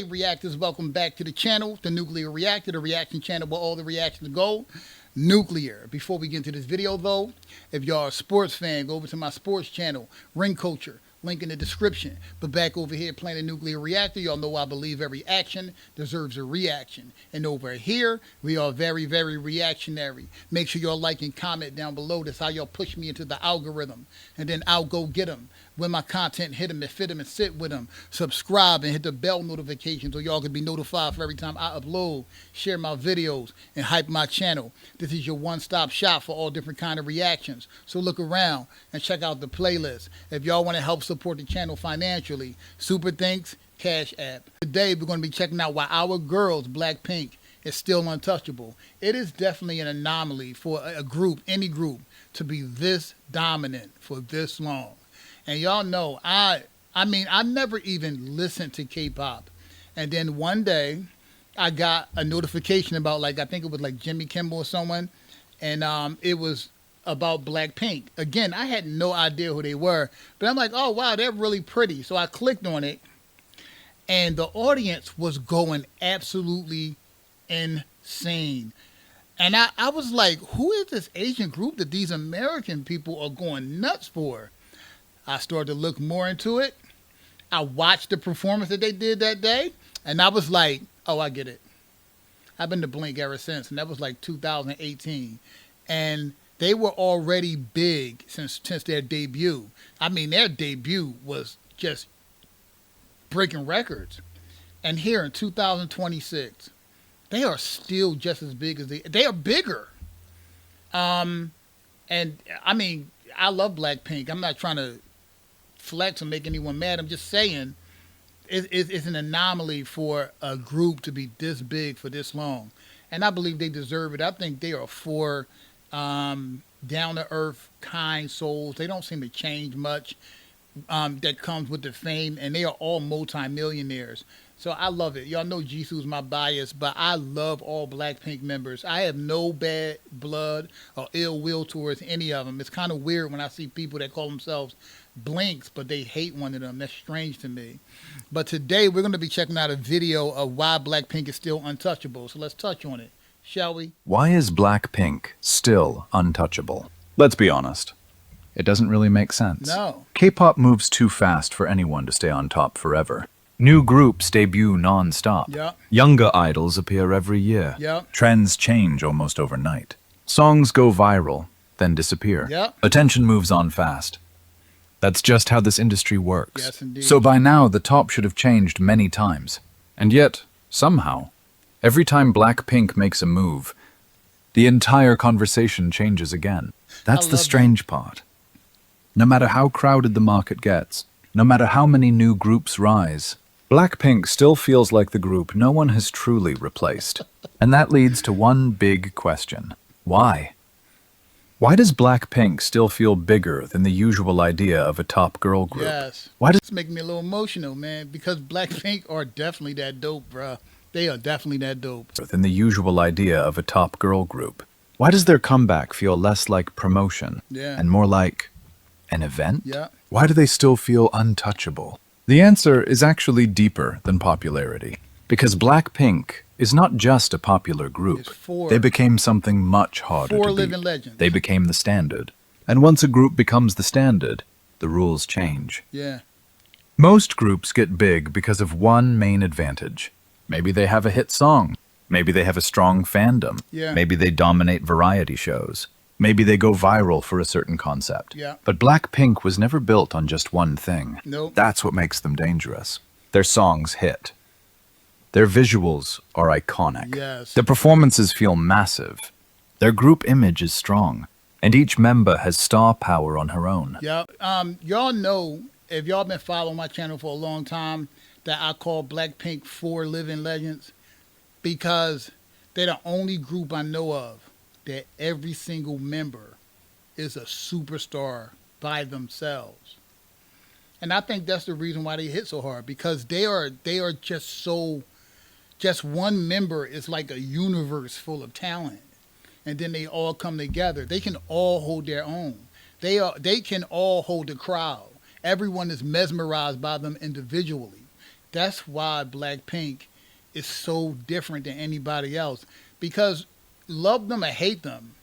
Hey reactors, welcome back to the channel, the Nuclear Reactor, the reaction channel where all the reactions go nuclear. Before we get into this video though, if y'all are a sports fan, go over to my sports channel, Ring Culture, link in the description. But back over here playing the Nuclear Reactor, y'all know I believe every action deserves a reaction. And over here, we are very, very reactionary. Make sure y'all like and comment down below. That's how y'all push me into the algorithm. And then I'll go get them. When my content hit them and fit them and sit with them. Subscribe and hit the bell notification so y'all can be notified for every time I upload, share my videos, and hype my channel. This is your one-stop shop for all different kind of reactions. So look around and check out the playlist. If y'all want to help support the channel financially, super thanks, Cash App. Today we're going to be checking out why our girls, Blackpink, is still untouchable. It is definitely an anomaly for a group, any group, to be this dominant for this long. And y'all know, I mean, I never even listened to K-pop. And then one day, I got a notification about, like, I think it was like Jimmy Kimmel or someone. And it was about Blackpink. Again, I had no idea who they were. But I'm like, oh, wow, they're really pretty. So I clicked on it. And the audience was going absolutely insane. And I was like, who is this Asian group that these American people are going nuts for? I started to look more into it. I watched the performance that they did that day, and I was like, oh, I get it. I've been to Blink ever since, and that was like 2018. And they were already big since their debut. I mean, their debut was just breaking records. And here in 2026, they are still just as big as they are bigger. And I mean, I love Blackpink. I'm not trying to flex or make anyone mad. I'm just saying it's an anomaly for a group to be this big for this long. And I believe they deserve it. I think they are four down-to-earth, kind souls. They don't seem to change much that comes with the fame. And they are all multi-millionaires. So I love it. Y'all know JISOO is my bias, but I love all Blackpink members. I have no bad blood or ill will towards any of them. It's kind of weird when I see people that call themselves Blinks, but they hate one of them. That's strange to me. But today we're going to be checking out a video of why Blackpink is still untouchable. So let's touch on it, shall we? Why is Blackpink still untouchable? Let's be honest. It doesn't really make sense. No. K-pop moves too fast for anyone to stay on top forever. New groups debut non-stop. Yep. Younger idols appear every year. Yep. Trends change almost overnight. Songs go viral, then disappear. Yep. Attention moves on fast. That's just how this industry works. Yes, indeed. So by now, the top should have changed many times. And yet, somehow, every time Blackpink makes a move, the entire conversation changes again. That's the strange part. No matter how crowded the market gets, no matter how many new groups rise, Blackpink still feels like the group no one has truly replaced. And that leads to one big question. Why? Why does Blackpink still feel bigger than the usual idea of a top girl group? Yes. Why does it's making me a little emotional, man, because Blackpink are definitely that dope, bruh. They are definitely that dope. Than the usual idea of a top girl group? Why does their comeback feel less like promotion and more like an event? Yeah. Why do they still feel untouchable? The answer is actually deeper than popularity. Because Blackpink is not just a popular group. They became something much harder to beat. Living legends. They became the standard. And once a group becomes the standard, the rules change. Yeah. Most groups get big because of one main advantage. Maybe they have a hit song. Maybe they have a strong fandom. Yeah. Maybe they dominate variety shows. Maybe they go viral for a certain concept. Yeah. But Blackpink was never built on just one thing. Nope. That's what makes them dangerous. Their songs hit. Their visuals are iconic. Yes. Their performances feel massive. Their group image is strong. And each member has star power on her own. Yeah. Y'all know, if y'all been following my channel for a long time, that I call Blackpink 4 living legends. Because they're the only group I know of that every single member is a superstar by themselves. And I think that's the reason why they hit so hard, because they are just so, just one member is like a universe full of talent. And then they all come together. They can all hold their own. They can all hold a crowd. Everyone is mesmerized by them individually. That's why Blackpink is so different than anybody else. Because love them or hate them,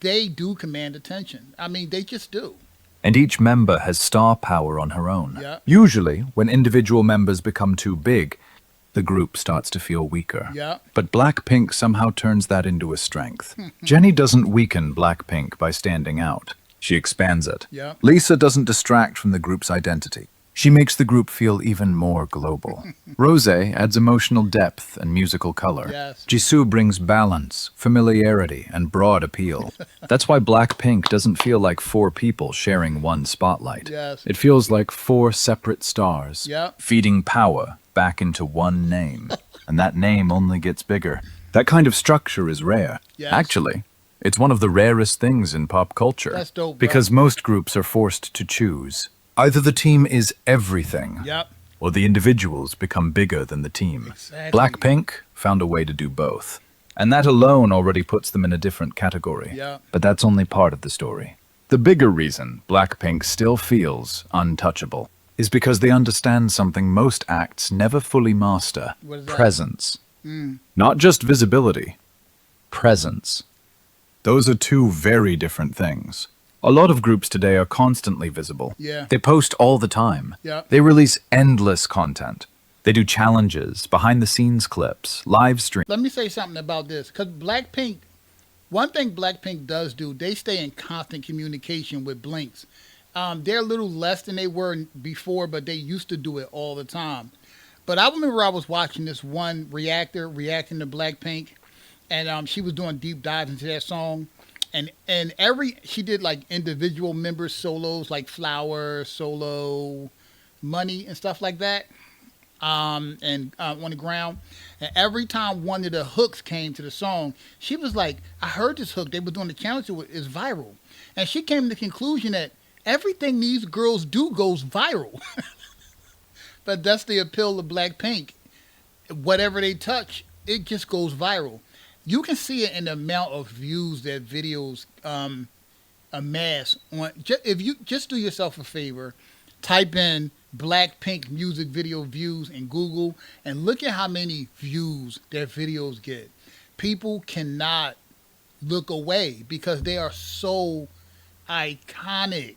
they do command attention. I mean, they just do. And each member has star power on her own. Yeah. Usually, when individual members become too big, the group starts to feel weaker. Yeah. But Blackpink somehow turns that into a strength. Jennie doesn't weaken Blackpink by standing out. She expands it. Yeah. Lisa doesn't distract from the group's identity. She makes the group feel even more global. ROSÉ adds emotional depth and musical color. Yes. JISOO brings balance, familiarity, and broad appeal. That's why Blackpink doesn't feel like four people sharing one spotlight. Yes. It feels like four separate stars, Yeah. feeding power back into one name. And that name only gets bigger. That kind of structure is rare. Yes. Actually, it's one of the rarest things in pop culture. That's dope, bro. Because most groups are forced to choose. Either the team is everything, Yep. or the individuals become bigger than the team. Exactly. Blackpink found a way to do both. And that alone already puts them in a different category. Yeah. But that's only part of the story. The bigger reason Blackpink still feels untouchable is because they understand something most acts never fully master. What is that? Presence. Not just visibility. Presence. Those are two very different things. A lot of groups today are constantly visible. Yeah. They post all the time. Yeah. They release endless content. They do challenges, behind-the-scenes clips, live streams. Let me say something about this. Because Blackpink, one thing Blackpink does do, they stay in constant communication with Blinks. They're a little less than they were before, but they used to do it all the time. But I remember I was watching this one reacting to Blackpink, and she was doing deep dives into that song. And she did like individual member solos, like Flower, Solo, Money, and stuff like that. And on the ground. And every time one of the hooks came to the song, she was like, I heard this hook. They were doing the challenge to it. It's viral. And she came to the conclusion that everything these girls do goes viral. But that's the appeal of Blackpink. Whatever they touch, it just goes viral. You can see it in the amount of views that videos amass. If you just do yourself a favor, type in Blackpink music video views in Google and look at how many views their videos get. People cannot look away because they are so iconic.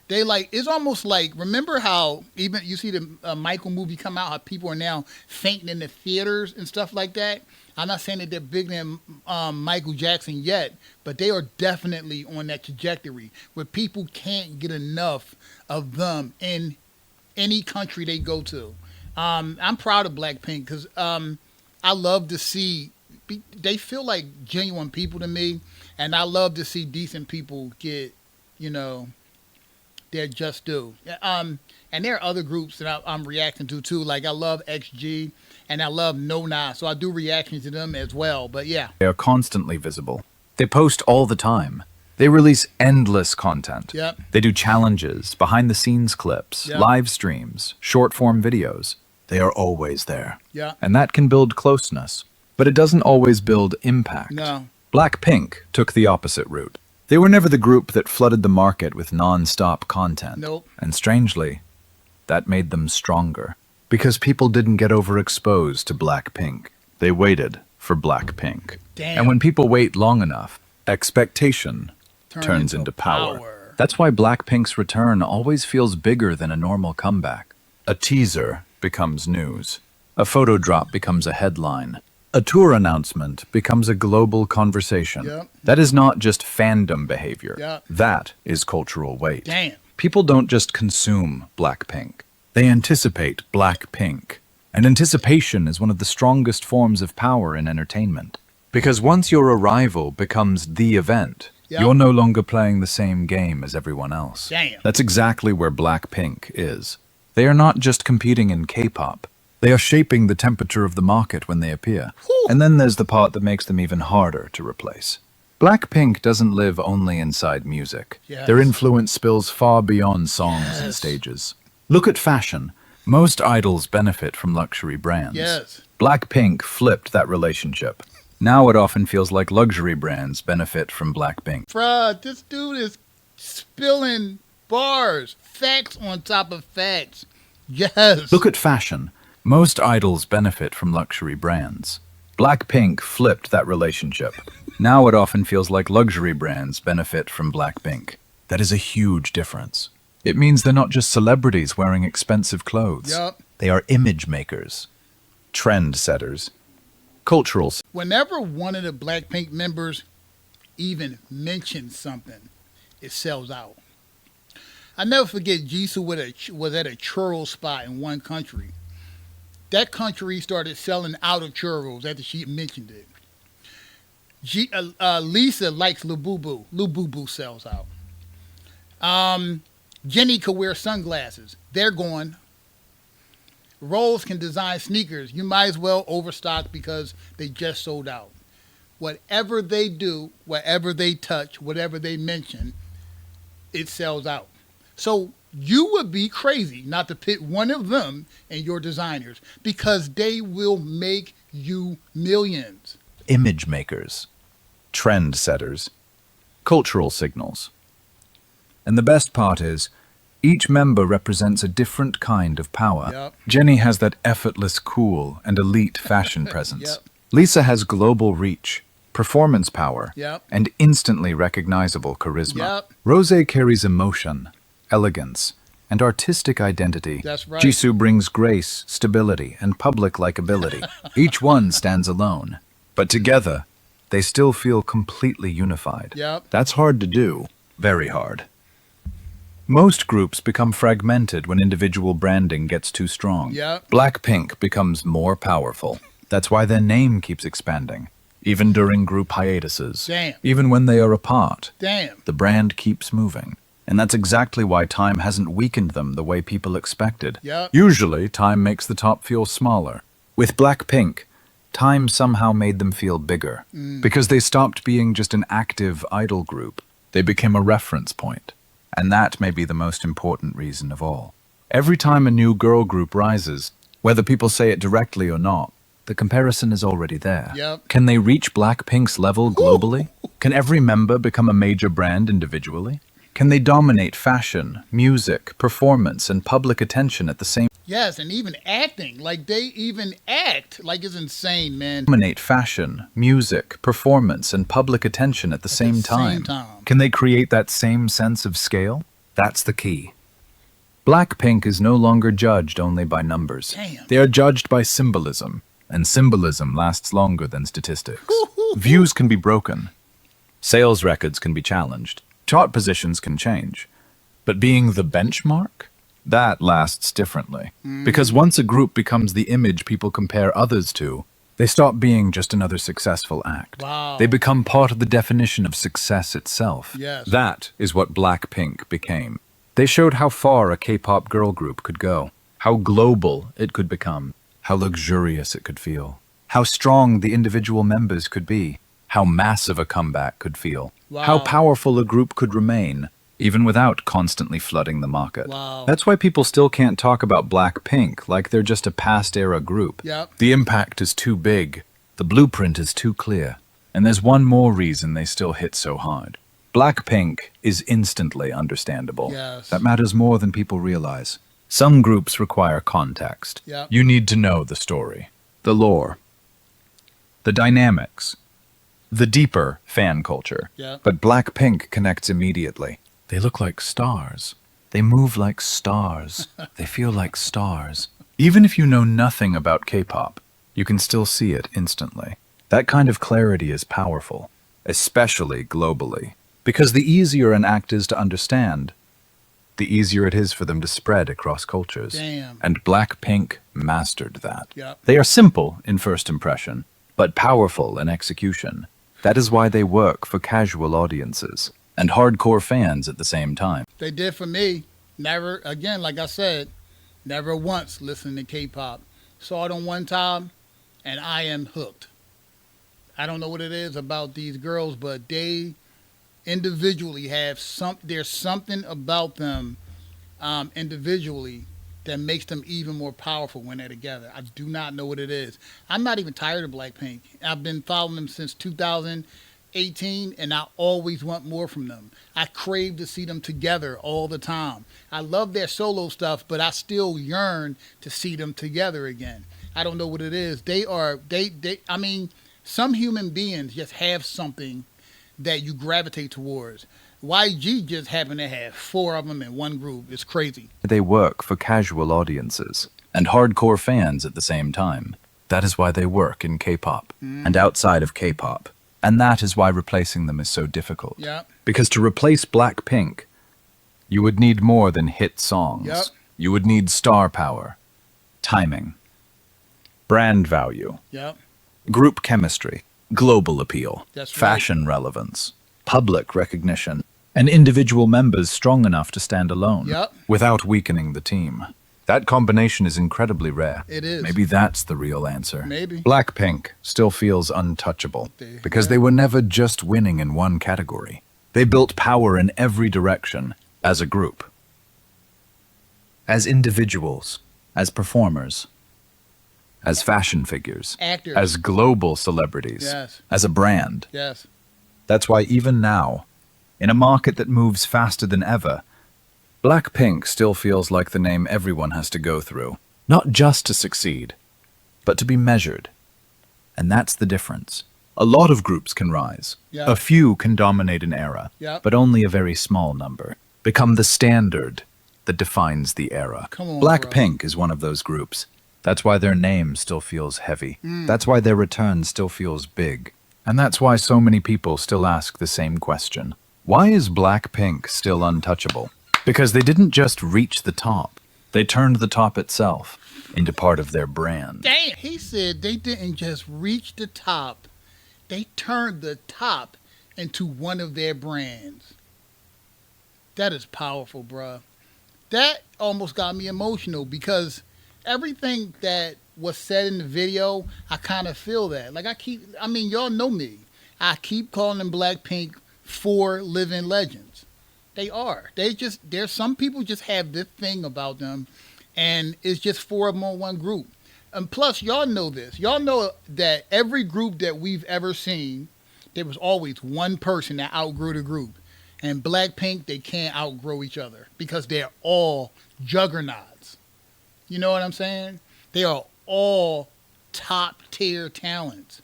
They it's almost like, remember how even you see the Michael movie come out, how people are now fainting in the theaters and stuff like that. I'm not saying that they're bigger than Michael Jackson yet, but they are definitely on that trajectory where people can't get enough of them in any country they go to. I'm proud of Blackpink because I love to see, they feel like genuine people to me, and I love to see decent people get, their just due. And there are other groups that I'm reacting to too. Like I love XG and I love No Nah, so I do reactions to them as well. But yeah. They are constantly visible. They post all the time. They release endless content. Yep. They do challenges, behind-the-scenes clips, Yep. live streams, short-form videos. They are always there. Yeah. And that can build closeness. But it doesn't always build impact. No. Blackpink took the opposite route. They were never the group that flooded the market with non-stop content. Nope. And strangely, that made them stronger. Because people didn't get overexposed to Blackpink. They waited for Blackpink. Damn. And when people wait long enough, expectation turns into power. That's why Blackpink's return always feels bigger than a normal comeback. A teaser becomes news. A photo drop becomes a headline. A tour announcement becomes a global conversation. Yep. That is not just fandom behavior. Yep. That is cultural weight. Damn. People don't just consume Blackpink. They anticipate Blackpink. And anticipation is one of the strongest forms of power in entertainment. Because once your arrival becomes the event, Yep. you're no longer playing the same game as everyone else. Damn. That's exactly where Blackpink is. They are not just competing in K-pop. They are shaping the temperature of the market when they appear. Whew. And then there's the part that makes them even harder to replace. Blackpink doesn't live only inside music. Yes. Their influence spills far beyond songs and Yes. stages. Look at fashion. Most idols benefit from luxury brands. Yes. Blackpink flipped that relationship. Now it often feels like luxury brands benefit from Blackpink. Bruh, this dude is spilling bars, facts on top of facts. Yes. Look at fashion. Most idols benefit from luxury brands. Blackpink flipped that relationship. Now it often feels like luxury brands benefit from Blackpink. That is a huge difference. It means they're not just celebrities wearing expensive clothes. Yup. They are image makers, trend setters, cultural. Whenever one of the Blackpink members even mentions something, it sells out. I never forget JISOO was at a churro spot in one country. That country started selling out of churros after she mentioned it. Lisa likes Lububu. Lububu sells out. JENNIE could wear sunglasses. They're gone. Rose can design sneakers. You might as well overstock because they just sold out. Whatever they do, whatever they touch, whatever they mention, it sells out. So you would be crazy not to pit one of them in your designers because they will make you millions. Image makers, trend setters, cultural signals. And the best part is, each member represents a different kind of power. Yep. JENNIE has that effortless cool and elite fashion presence. Yep. Lisa has global reach, performance power, Yep. and instantly recognizable charisma. Yep. ROSÉ carries emotion, elegance, and artistic identity. That's right. JISOO brings grace, stability, and public likability. Each one stands alone, but together, they still feel completely unified. Yep. That's hard to do. Very hard. Most groups become fragmented when individual branding gets too strong. Yep. Blackpink becomes more powerful. That's why their name keeps expanding. Even during group hiatuses. Damn. Even when they are apart. Damn. The brand keeps moving. And that's exactly why time hasn't weakened them the way people expected. Yep. Usually, time makes the top feel smaller. With Blackpink, time somehow made them feel bigger. Because they stopped being just an active idol group. They became a reference point. And that may be the most important reason of all. Every time a new girl group rises, whether people say it directly or not, the comparison is already there. Yep. Can they reach Blackpink's level globally? Can every member become a major brand individually? Can they dominate fashion, music, performance, and public attention at the same time? Yes, and even acting. Like, they even act. Like, it's insane, man. Dominate fashion, music, performance, and public attention at the same time. Can they create that same sense of scale? That's the key. Blackpink is no longer judged only by numbers. Damn. They are judged by symbolism, and symbolism lasts longer than statistics. Views can be broken. Sales records can be challenged. Chart positions can change. But being the benchmark? That lasts differently. Because once a group becomes the image people compare others to, they stop being just another successful act. Wow. They become part of the definition of success itself. Yes. That is what Blackpink became. They showed how far a K-pop girl group could go, how global it could become, how luxurious it could feel, how strong the individual members could be, how massive a comeback could feel, how Wow. powerful a group could remain, even without constantly flooding the market. Wow. That's why people still can't talk about Blackpink like they're just a past-era group. Yep. The impact is too big, the blueprint is too clear, and there's one more reason they still hit so hard. Blackpink is instantly understandable. Yes. That matters more than people realize. Some groups require context. Yep. You need to know the story, the lore, the dynamics, the deeper fan culture. Yep. But Blackpink connects immediately. They look like stars. They move like stars. They feel like stars. Even if you know nothing about K-pop, you can still see it instantly. That kind of clarity is powerful, especially globally. Because the easier an act is to understand, the easier it is for them to spread across cultures. Damn. And Blackpink mastered that. Yep. They are simple in first impression, but powerful in execution. That is why they work for casual audiences and hardcore fans at the same time. They did for me. Never, again, like I said, never once listened to K-pop. Saw it on one time, and I am hooked. I don't know what it is about these girls, but they individually have there's something about them individually that makes them even more powerful when they're together. I do not know what it is. I'm not even tired of Blackpink. I've been following them since 2000, 18, and I always want more from them. I crave to see them together all the time. I love their solo stuff, but I still yearn to see them together again. I don't know what it is. I mean, some human beings just have something that you gravitate towards. YG just happened to have 4 of them in one group. It's crazy. They work for casual audiences and hardcore fans at the same time. That is why they work in K-pop and outside of K-pop. And that is why replacing them is so difficult. Yep. Because to replace Blackpink, you would need more than hit songs. Yep. You would need star power, timing, brand value, Yep. group chemistry, global appeal, That's right. fashion relevance, public recognition, and individual members strong enough to stand alone Yep. without weakening the team. That combination is incredibly rare. It is. Maybe that's the real answer. Maybe. Blackpink still feels untouchable because they were never just winning in one category. They built power in every direction as a group, as individuals, as performers, as fashion figures, Actors. as global celebrities, Yes. as a brand. Yes. That's why even now, in a market that moves faster than ever, Blackpink still feels like the name everyone has to go through, not just to succeed, but to be measured. And that's the difference. A lot of groups can rise. Yeah. A few can dominate an era, Yeah. but only a very small number become the standard that defines the era. Come on, Blackpink is one of those groups. That's why their name still feels heavy. That's why their return still feels big. And that's why so many people still ask the same question. Why is Blackpink still untouchable? Because they didn't just reach the top. They turned the top itself into part of their brand. Damn. He said they didn't just reach the top. They turned the top into one of their brands. That is powerful, bruh. That almost got me emotional because everything that was said in the video, I kind of feel that. Like y'all know me. I keep calling them Blackpink 4 living legends. They are. There's some people just have this thing about them, and it's just 4 of them on one group. And plus, y'all know this. Y'all know that every group that we've ever seen, there was always one person that outgrew the group. And Blackpink, they can't outgrow each other because they're all juggernauts. You know what I'm saying? They are all top tier talents.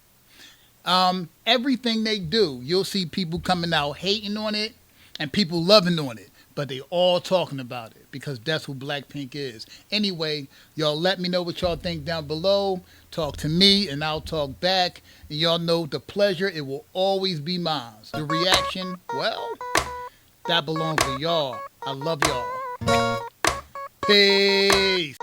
Everything they do, you'll see people coming out hating on it and people loving on it, but they all talking about it because that's what Blackpink is. Anyway, y'all let me know what y'all think down below. Talk to me and I'll talk back. And y'all know the pleasure, it will always be mine. The reaction, well, that belongs to y'all. I love y'all. Peace.